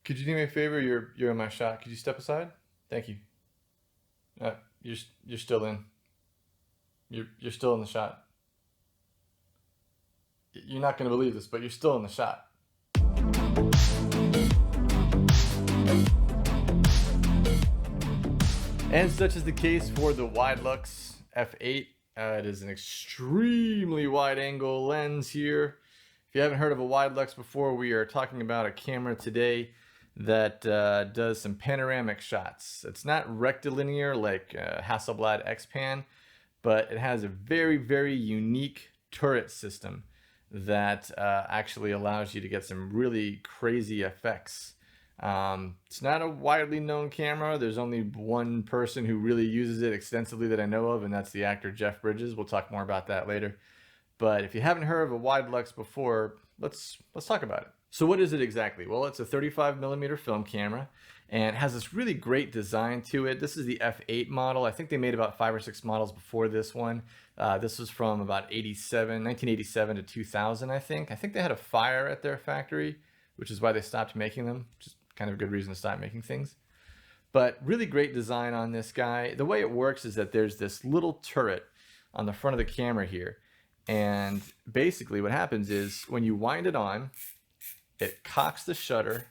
Could you do me a favor? You're in my shot. Could you step aside? Thank you. Uh, you're still in. You're still in the shot. You're not gonna believe this, but you're still in the shot. And such is the case for the Widelux F8. It is an extremely wide angle lens here. If you haven't heard of a Widelux before, we are talking about a camera today that does some panoramic shots. It's not rectilinear like Hasselblad X-Pan, but it has a very, very unique turret system that actually allows you to get some really crazy effects. It's not a widely known camera. There's only one person who really uses it extensively that I know of, and that's the actor Jeff Bridges. We'll talk more about that later. But if you haven't heard of a Widelux before, let's talk about it. So what is it exactly? Well, it's a 35mm film camera, and it has this really great design to it. This is the F8 model. I think they made about 5 or 6 models before this one. This was from about 1987 to 2000, I think. I think they had a fire at their factory, which is why they stopped making them. Just kind of a good reason to stop making things. But really great design on this guy. The way it works is that there's this little turret on the front of the camera here. And basically what happens is when you wind it on, it cocks the shutter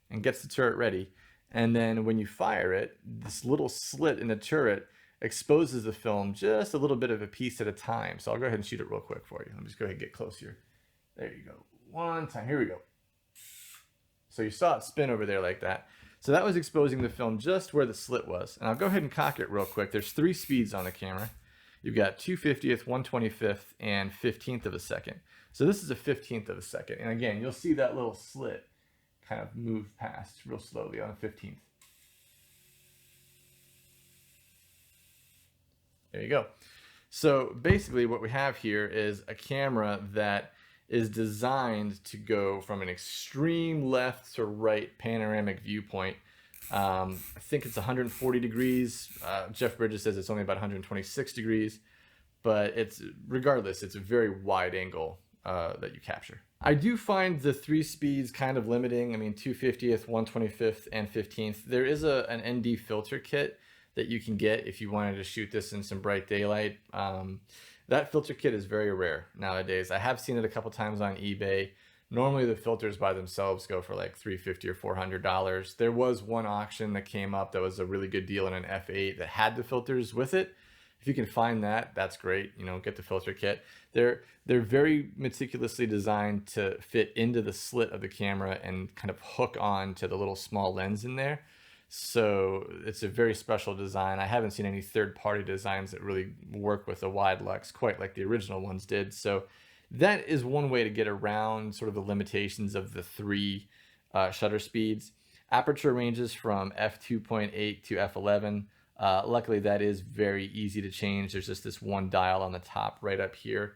and gets the turret ready. And then when you fire it, this little slit in the turret exposes the film just a little bit of a piece at a time. So I'll go ahead and shoot it real quick for you. Let me just go ahead and get close here. There you go. One time. Here we go. So you saw it spin over there like that. So that was exposing the film just where the slit was. And I'll go ahead and cock it real quick. There's 3 speeds on the camera. You've got 2/50th, 1/25th, and 15th of a second. So this is a 15th of a second. And again, you'll see that little slit kind of move past real slowly on the 15th. There you go. So basically what we have here is a camera that is designed to go from an extreme left to right panoramic viewpoint. I think it's 140 degrees. Jeff Bridges says it's only about 126 degrees, but regardless, it's a very wide angle that you capture. I do find the 3 speeds kind of limiting. I mean, 2/50th, 1/25th, and 15th. There is an ND filter kit that you can get if you wanted to shoot this in some bright daylight. That filter kit is very rare nowadays. I have seen it a couple times on eBay. Normally the filters by themselves go for like $350 or $400. There was one auction that came up that was a really good deal in an F8 that had the filters with it. If you can find that, that's great. You know, get the filter kit. They're very meticulously designed to fit into the slit of the camera and kind of hook on to the little small lens in there. So it's a very special design. I haven't seen any third-party designs that really work with the Widelux quite like the original ones did. So that is one way to get around sort of the limitations of the 3 shutter speeds. Aperture ranges from f2.8 to f11. Luckily, that is very easy to change. There's just this one dial on the top right up here.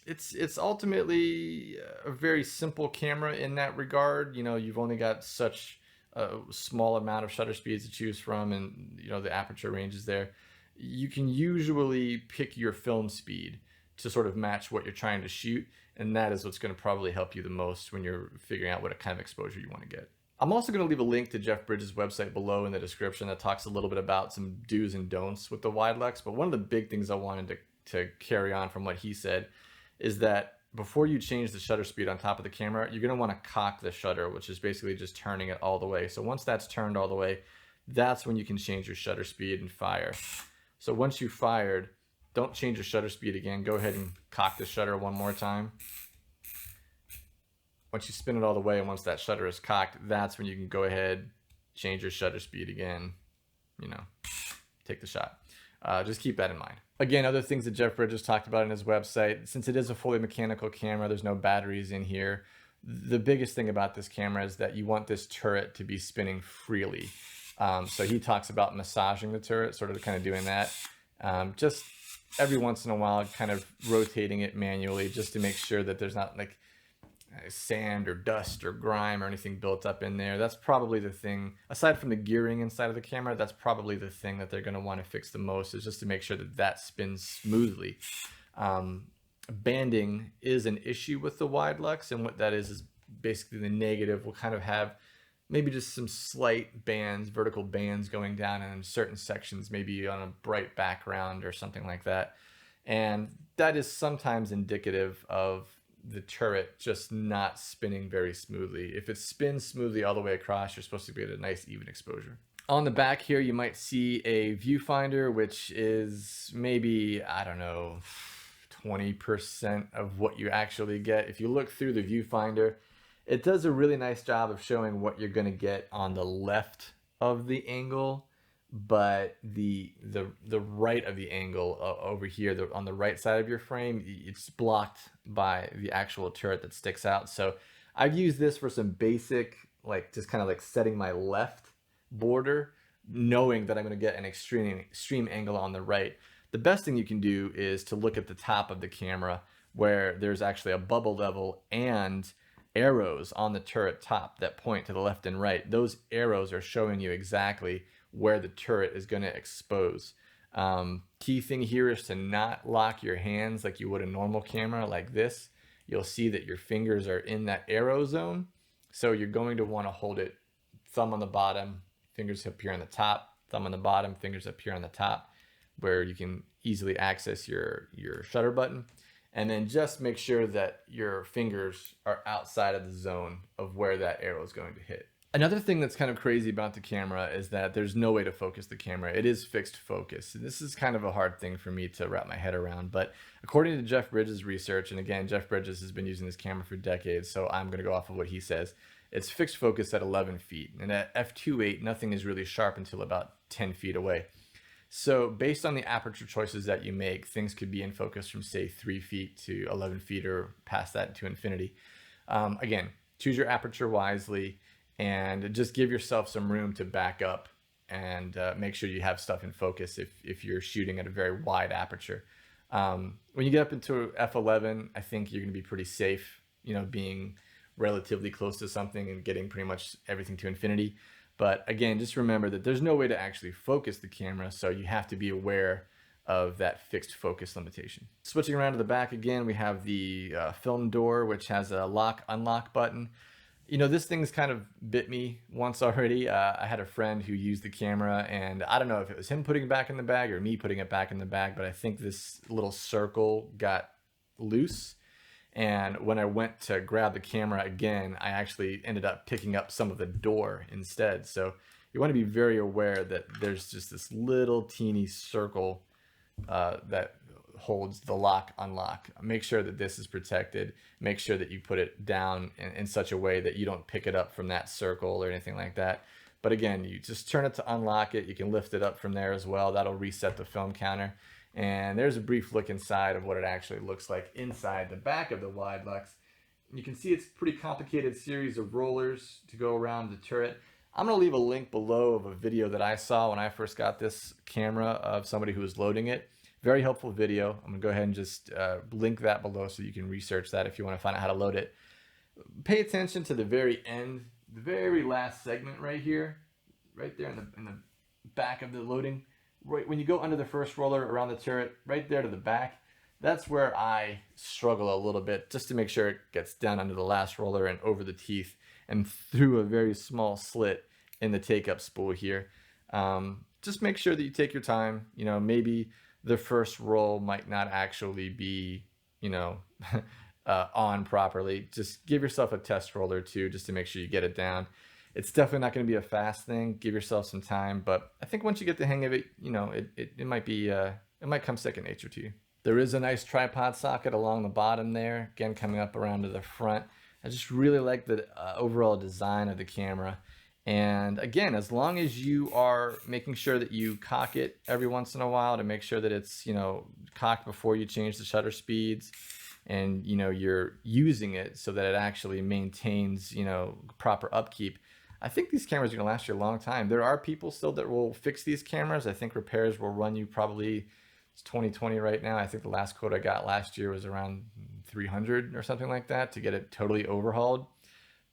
It's ultimately a very simple camera in that regard. You know, you've only got such a small amount of shutter speeds to choose from, and you know the aperture range is there. You can usually pick your film speed to sort of match what you're trying to shoot, and that is what's going to probably help you the most when you're figuring out what kind of exposure you want to get. I'm also going to leave a link to Jeff Bridges' website below in the description that talks a little bit about some do's and don'ts with the Widelux. But one of the big things I wanted to carry on from what he said is that before you change the shutter speed on top of the camera, you're going to want to cock the shutter, which is basically just turning it all the way. So once that's turned all the way, that's when you can change your shutter speed and fire. So once you've fired, don't change your shutter speed again. Go ahead and cock the shutter one more time. Once you spin it all the way and once that shutter is cocked, that's when you can go ahead, change your shutter speed again, you know, take the shot. Just keep that in mind. Again, other things that Jeff Bridges talked about in his website, since it is a fully mechanical camera, there's no batteries in here. The biggest thing about this camera is that you want this turret to be spinning freely. So he talks about massaging the turret, sort of kind of doing that. Just every once in a while, kind of rotating it manually just to make sure that there's not like sand or dust or grime or anything built up in there. That's probably the thing, aside from the gearing inside of the camera, that's probably the thing that they're going to want to fix the most, is just to make sure that that spins smoothly. Banding is an issue with the Widelux, and what that is basically the negative will kind of have maybe just some slight bands, vertical bands going down in certain sections, maybe on a bright background or something like that. And that is sometimes indicative of the turret just not spinning very smoothly. If it spins smoothly all the way across, you're supposed to get a nice even exposure. On the back here, you might see a viewfinder, which is maybe, I don't know, 20% of what you actually get. If you look through the viewfinder, it does a really nice job of showing what you're going to get on the left of the angle, but the right of the angle over here, on the right side of your frame, it's blocked by the actual turret that sticks out. So I've used this for some basic, like just kind of like setting my left border, knowing that I'm going to get an extreme angle on the right. The best thing you can do is to look at the top of the camera where there's actually a bubble level and arrows on the turret top that point to the left and right. Those arrows are showing you exactly where the turret is going to expose. Key thing here is to not lock your hands like you would a normal camera like this. You'll see that your fingers are in that arrow zone. So you're going to want to hold it thumb on the bottom, fingers up here on the top, thumb on the bottom, fingers up here on the top, where you can easily access your shutter button. And then just make sure that your fingers are outside of the zone of where that arrow is going to hit. Another thing that's kind of crazy about the camera is that there's no way to focus the camera. It is fixed focus. And this is kind of a hard thing for me to wrap my head around, but according to Jeff Bridges' research, and again, Jeff Bridges has been using this camera for decades, so I'm going to go off of what he says. It's fixed focus at 11 feet, and at f2.8, nothing is really sharp until about 10 feet away. So based on the aperture choices that you make, things could be in focus from say 3 feet to 11 feet or past that to infinity. Again, choose your aperture wisely and just give yourself some room to back up and make sure you have stuff in focus if you're shooting at a very wide aperture. When you get up into f11, I think you're going to be pretty safe, being relatively close to something and getting pretty much everything to infinity. But again, just remember that there's no way to actually focus the camera, so you have to be aware of that fixed focus limitation. Switching around to the back again, we have the film door, which has a lock-unlock button. This thing's kind of bit me once already. I had a friend who used the camera, and I don't know if it was him putting it back in the bag or me putting it back in the bag, but I think this little circle got loose. And when I went to grab the camera again, I actually ended up picking up some of the door instead. So you want to be very aware that there's just this little teeny circle that holds the lock-unlock. Make sure that this is protected. Make sure that you put it down in such a way that you don't pick it up from that circle or anything like that. But again, you just turn it to unlock it. You can lift it up from there as well. That'll reset the film counter. And there's a brief look inside of what it actually looks like inside the back of the Widelux. You can see it's a pretty complicated series of rollers to go around the turret. I'm going to leave a link below of a video that I saw when I first got this camera of somebody who was loading it. Very helpful video. I'm going to go ahead and just link that below so you can research that if you want to find out how to load it. Pay attention to the very end, the very last segment right here, right there in the back of the loading. Right when you go under the first roller around the turret, right there to the back, that's where I struggle a little bit, just to make sure it gets down under the last roller and over the teeth and through a very small slit in the take-up spool here. Just make sure that you take your time. Maybe the first roll might not actually be, on properly. Just give yourself a test roll or two just to make sure you get it down. It's definitely not going to be a fast thing. Give yourself some time, but I think once you get the hang of it, it might be it might come second nature to you. There is a nice tripod socket along the bottom there, again coming up around to the front. I just really like the overall design of the camera. And again, as long as you are making sure that you cock it every once in a while to make sure that it's cocked before you change the shutter speeds, and you're using it so that it actually maintains proper upkeep, I think these cameras are going to last you a long time. There are people still that will fix these cameras. I think repairs will run you probably, it's 2020 right now. I think the last quote I got last year was around 300 or something like that to get it totally overhauled.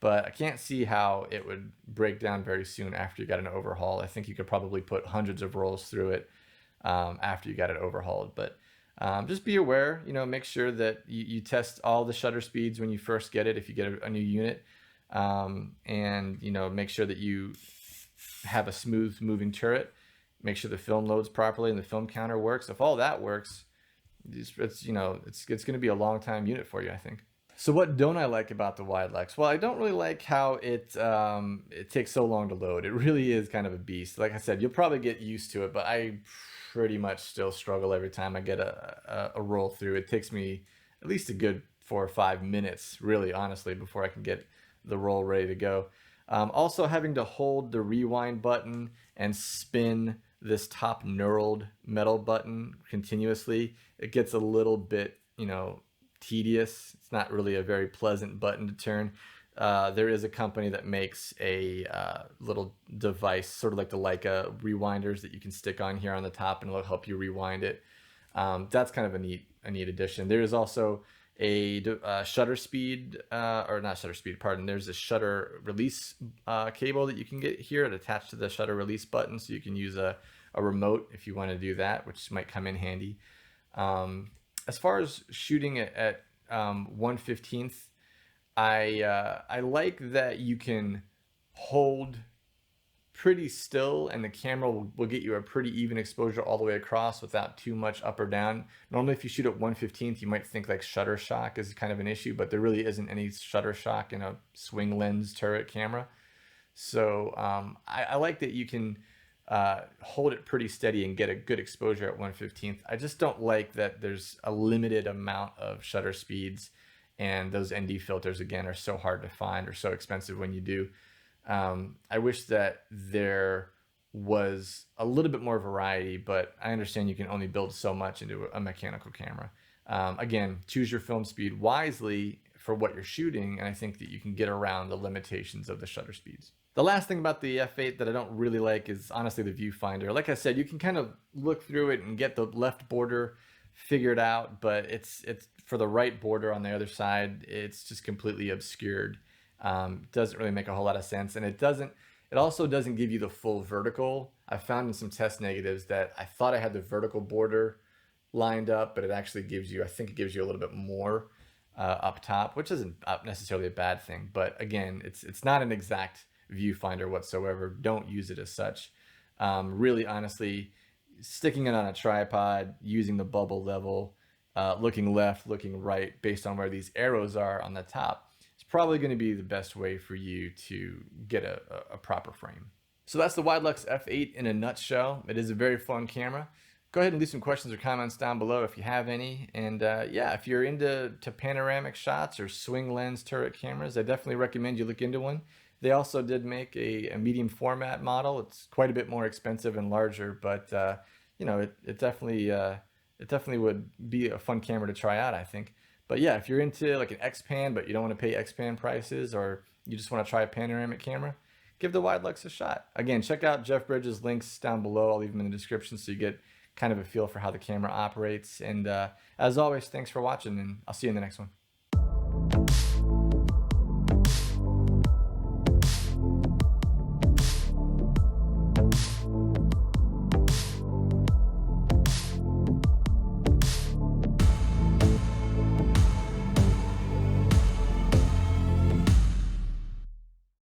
But I can't see how it would break down very soon after you got an overhaul. I think you could probably put hundreds of rolls through it after you got it overhauled. But Just be aware, make sure that you test all the shutter speeds when you first get it, if you get a new unit. And make sure that you have a smooth moving turret. Make sure the film loads properly and the film counter works. If all that works, it's going to be a long time unit for you, I think. So what don't I like about the Widelux? Well, I don't really like how it takes so long to load. It really is kind of a beast. Like I said, you'll probably get used to it, but I pretty much still struggle every time I get a roll through. It takes me at least a good 4 or 5 minutes, really, honestly, before I can get the roll ready to go. Also, having to hold the rewind button and spin this top knurled metal button continuously, it gets a little bit, tedious. It's not really a very pleasant button to turn. There is a company that makes a little device, sort of like the Leica rewinders, that you can stick on here on the top, and it'll help you rewind it. That's kind of a neat addition. There is also a shutter speed, or not shutter speed, pardon. There's a shutter release cable that you can get here. It attached to the shutter release button, so you can use a remote if you want to do that, which might come in handy. As far as shooting at 1/15th, I like that you can hold pretty still and the camera will get you a pretty even exposure all the way across without too much up or down. Normally if you shoot at 1/15th, you might think like shutter shock is kind of an issue, but there really isn't any shutter shock in a swing lens turret camera. So I like that you can hold it pretty steady and get a good exposure at 1/15th. I just don't like that there's a limited amount of shutter speeds, and those ND filters, again, are so hard to find or so expensive when you do. I wish that there was a little bit more variety, but I understand you can only build so much into a mechanical camera. Again, choose your film speed wisely for what you're shooting, and I think that you can get around the limitations of the shutter speeds. The last thing about the F8 that I don't really like is honestly the viewfinder. Like I said, you can kind of look through it and get the left border figured out, but it's for the right border on the other side, it's just completely obscured. Doesn't really make a whole lot of sense, and it also doesn't give you the full vertical. I found in some test negatives that I thought I had the vertical border lined up, but it actually gives you, I think it gives you a little bit more up top, which isn't necessarily a bad thing. But again, it's not an exact viewfinder whatsoever. Don't use it as such. Really, honestly, sticking it on a tripod, using the bubble level, looking left, looking right, based on where these arrows are on the top, it's probably going to be the best way for you to get a proper frame. So that's the Widelux F8 in a nutshell. It is a very fun camera. Go ahead and leave some questions or comments down below if you have any. And yeah, if you're into panoramic shots or swing lens turret cameras, I definitely recommend you look into one. They also did make a medium format model. It's quite a bit more expensive and larger, but it definitely would be a fun camera to try out, I think. But yeah, if you're into like an X-Pan, but you don't want to pay X-Pan prices, or you just want to try a panoramic camera, give the Widelux a shot. Again, check out Jeff Bridges' links down below. I'll leave them in the description so you get kind of a feel for how the camera operates. And as always, thanks for watching, and I'll see you in the next one.